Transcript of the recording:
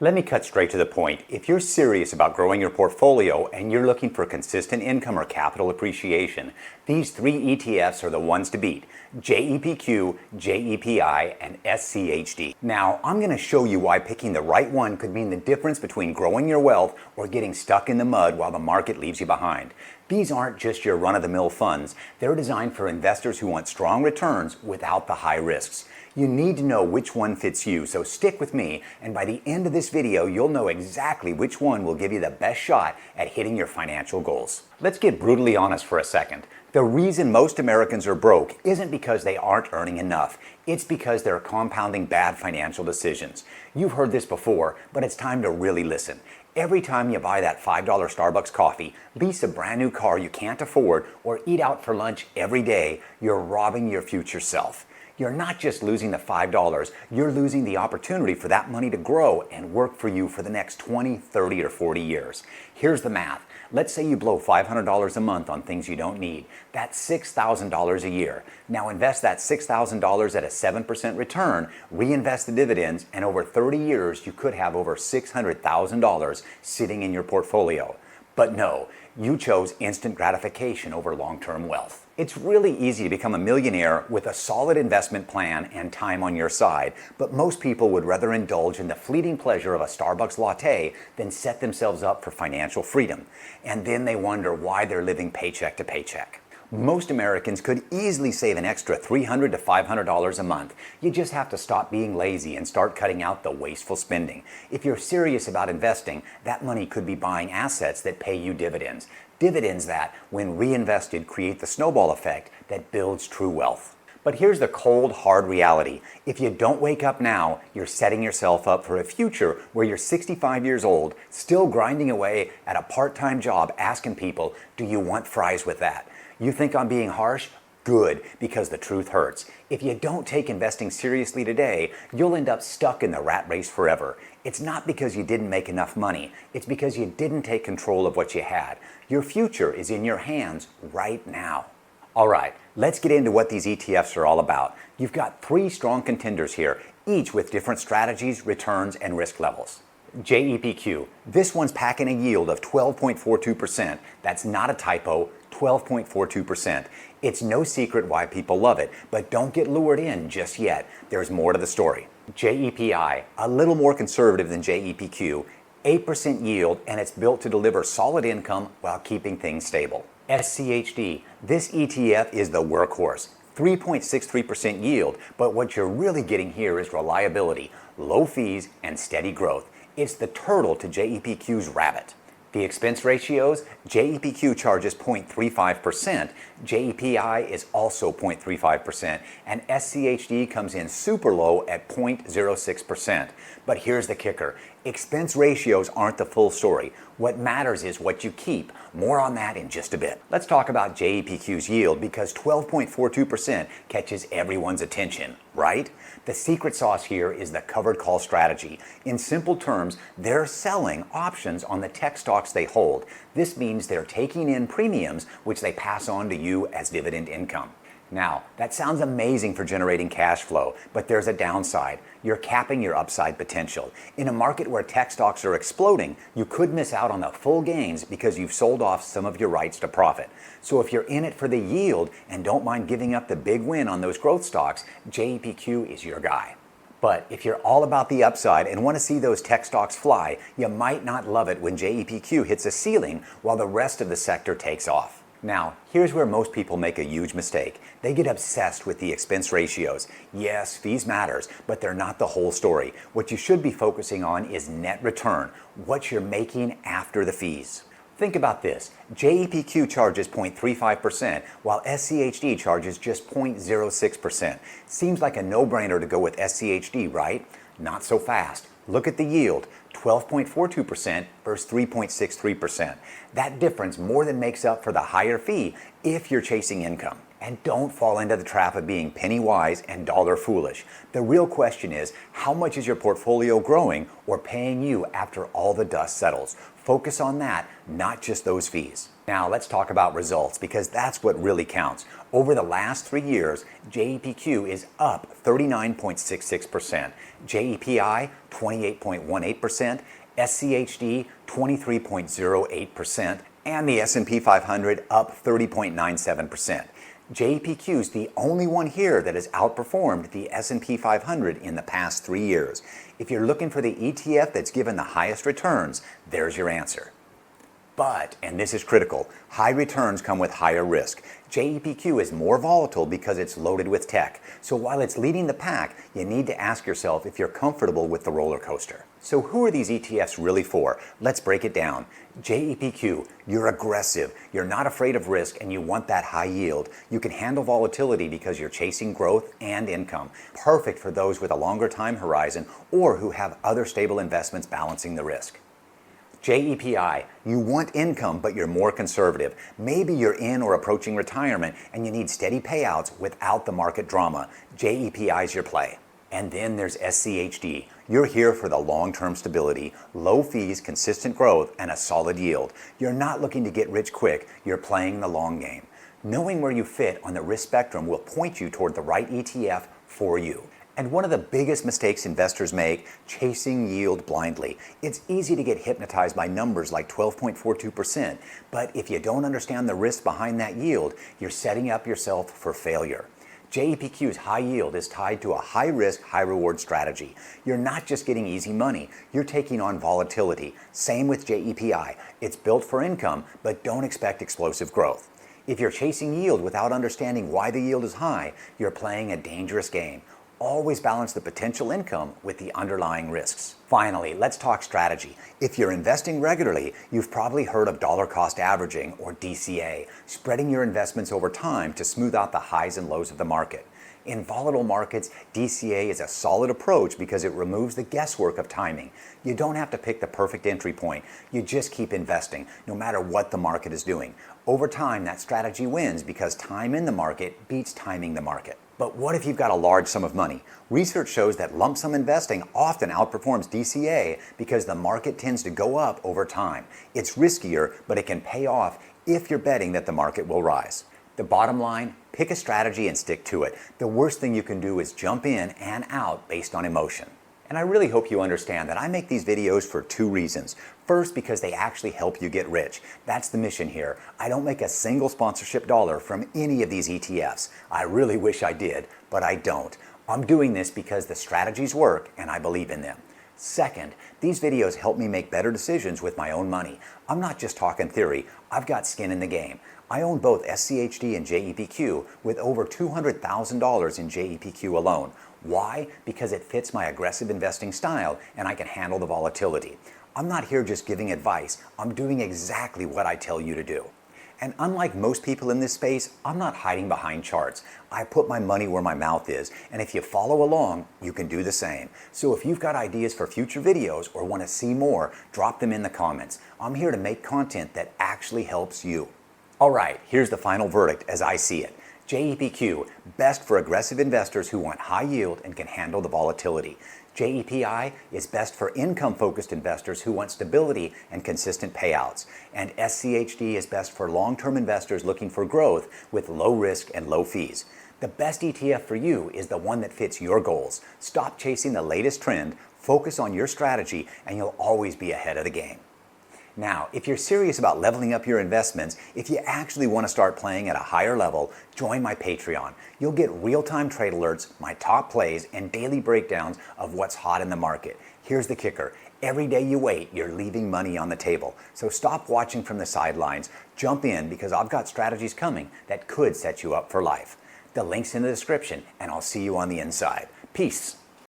Let me cut straight to the point. If you're serious about growing your portfolio and you're looking for consistent income or capital appreciation, these three ETFs are the ones to beat: JEPQ, JEPI, and SCHD. Now, I'm going to show you why picking the right one could mean the difference between growing your wealth or getting stuck in the mud while the market leaves you behind. These aren't just your run-of-the-mill funds. They're designed for investors who want strong returns without the high risks. You need to know which one fits you, so stick with me, and by the end of this video, you'll know exactly which one will give you the best shot at hitting your financial goals. Let's get brutally honest for a second. The reason most Americans are broke isn't because they aren't earning enough. It's because they're compounding bad financial decisions. You've heard this before, but it's time to really listen. Every time you buy that $5 Starbucks coffee, lease a brand new car you can't afford, or eat out for lunch every day, you're robbing your future self. You're not just losing the $5, you're losing the opportunity for that money to grow and work for you for the next 20, 30, or 40 years. Here's the math. Let's say you blow $500 a month on things you don't need. That's $6,000 a year. Now invest that $6,000 at a 7% return, reinvest the dividends, and over 30 years you could have over $600,000 sitting in your portfolio. But no, you chose instant gratification over long-term wealth. It's really easy to become a millionaire with a solid investment plan and time on your side, but most people would rather indulge in the fleeting pleasure of a Starbucks latte than set themselves up for financial freedom. And then they wonder why they're living paycheck to paycheck. Most Americans could easily save an extra $300 to $500 a month. You just have to stop being lazy and start cutting out the wasteful spending. If you're serious about investing, that money could be buying assets that pay you dividends. Dividends that, when reinvested, create the snowball effect that builds true wealth. But here's the cold, hard reality. If you don't wake up now, you're setting yourself up for a future where you're 65 years old, still grinding away at a part-time job asking people, "Do you want fries with that?" You think I'm being harsh? Good, because the truth hurts. If you don't take investing seriously today, you'll end up stuck in the rat race forever. It's not because you didn't make enough money. It's because you didn't take control of what you had. Your future is in your hands right now. All right, let's get into what these ETFs are all about. You've got three strong contenders here, each with different strategies, returns, and risk levels. JEPQ. This one's packing a yield of 12.42%. That's not a typo, 12.42%. It's no secret why people love it, but don't get lured in just yet. There's more to the story. JEPI, a little more conservative than JEPQ, 8% yield, and it's built to deliver solid income while keeping things stable. SCHD, this ETF is the workhorse. 3.63% yield, but what you're really getting here is reliability, low fees, and steady growth. It's the turtle to JEPQ's rabbit. The expense ratios, JEPQ charges 0.35%, JEPI is also 0.35%, and SCHD comes in super low at 0.06%. But here's the kicker. Expense ratios aren't the full story. What matters is what you keep. More on that in just a bit. Let's talk about JEPQ's yield because 12.42% catches everyone's attention, right? The secret sauce here is the covered call strategy. In simple terms, they're selling options on the tech stocks they hold. This means they're taking in premiums which they pass on to you as dividend income. Now, that sounds amazing for generating cash flow, but there's a downside. You're capping your upside potential. In a market where tech stocks are exploding, you could miss out on the full gains because you've sold off some of your rights to profit. So if you're in it for the yield and don't mind giving up the big win on those growth stocks, JEPQ is your guy. But if you're all about the upside and want to see those tech stocks fly, you might not love it when JEPQ hits a ceiling while the rest of the sector takes off. Now, here's where most people make a huge mistake. They get obsessed with the expense ratios. Yes, fees matters, but they're not the whole story. What you should be focusing on is net return, what you're making after the fees. Think about this. JEPQ charges 0.35%, while SCHD charges just 0.06%. Seems like a no-brainer to go with SCHD, right? Not so fast. Look at the yield, 12.42% versus 3.63%. That difference more than makes up for the higher fee if you're chasing income. And don't fall into the trap of being penny wise and dollar foolish. The real question is, how much is your portfolio growing or paying you after all the dust settles? Focus on that, not just those fees. Now let's talk about results because that's what really counts. Over the last 3 years, JEPQ is up 39.66%, JEPI 28.18%, SCHD 23.08%, and the S&P 500 up 30.97%. JEPQ is the only one here that has outperformed the S&P 500 in the past 3 years. If you're looking for the ETF that's given the highest returns, there's your answer. But, and this is critical, high returns come with higher risk. JEPQ is more volatile because it's loaded with tech. So while it's leading the pack, you need to ask yourself if you're comfortable with the roller coaster. So who are these ETFs really for? Let's break it down. JEPQ, you're aggressive, you're not afraid of risk, and you want that high yield. You can handle volatility because you're chasing growth and income. Perfect for those with a longer time horizon or who have other stable investments balancing the risk. JEPI, you want income but you're more conservative. Maybe you're in or approaching retirement and you need steady payouts without the market drama. JEPI is your play. And then there's SCHD. You're here for the long-term stability, low fees, consistent growth, and a solid yield. You're not looking to get rich quick, you're playing the long game. Knowing where you fit on the risk spectrum will point you toward the right ETF for you. And one of the biggest mistakes investors make, chasing yield blindly. It's easy to get hypnotized by numbers like 12.42%, but if you don't understand the risk behind that yield, you're setting up yourself for failure. JEPQ's high yield is tied to a high-risk, high-reward strategy. You're not just getting easy money, you're taking on volatility. Same with JEPI. It's built for income, but don't expect explosive growth. If you're chasing yield without understanding why the yield is high, you're playing a dangerous game. Always balance the potential income with the underlying risks. Finally, let's talk strategy. If you're investing regularly, you've probably heard of dollar cost averaging, or DCA, spreading your investments over time to smooth out the highs and lows of the market. In volatile markets, DCA is a solid approach because it removes the guesswork of timing. You don't have to pick the perfect entry point. You just keep investing, no matter what the market is doing. Over time, that strategy wins because time in the market beats timing the market. But what if you've got a large sum of money? Research shows that lump sum investing often outperforms DCA because the market tends to go up over time. It's riskier, but it can pay off if you're betting that the market will rise. The bottom line, pick a strategy and stick to it. The worst thing you can do is jump in and out based on emotion. And I really hope you understand that I make these videos for 2 reasons. First, because they actually help you get rich. That's the mission here. I don't make a single sponsorship dollar from any of these ETFs. I really wish I did, but I don't. I'm doing this because the strategies work and I believe in them. Second, these videos help me make better decisions with my own money. I'm not just talking theory, I've got skin in the game. I own both SCHD and JEPQ with over $200,000 in JEPQ alone. Why? Because it fits my aggressive investing style and I can handle the volatility. I'm not here just giving advice, I'm doing exactly what I tell you to do. And unlike most people in this space, I'm not hiding behind charts. I put my money where my mouth is, and if you follow along, you can do the same. So if you've got ideas for future videos or want to see more, drop them in the comments. I'm here to make content that actually helps you. All right, here's the final verdict as I see it. JEPQ, best for aggressive investors who want high yield and can handle the volatility. JEPI is best for income-focused investors who want stability and consistent payouts. And SCHD is best for long-term investors looking for growth with low risk and low fees. The best ETF for you is the one that fits your goals. Stop chasing the latest trend, focus on your strategy, and you'll always be ahead of the game. Now, if you're serious about leveling up your investments, if you actually want to start playing at a higher level, join my Patreon. You'll get real-time trade alerts, my top plays, and daily breakdowns of what's hot in the market. Here's the kicker. Every day you wait, you're leaving money on the table. So stop watching from the sidelines. Jump in because I've got strategies coming that could set you up for life. The link's in the description, and I'll see you on the inside. Peace.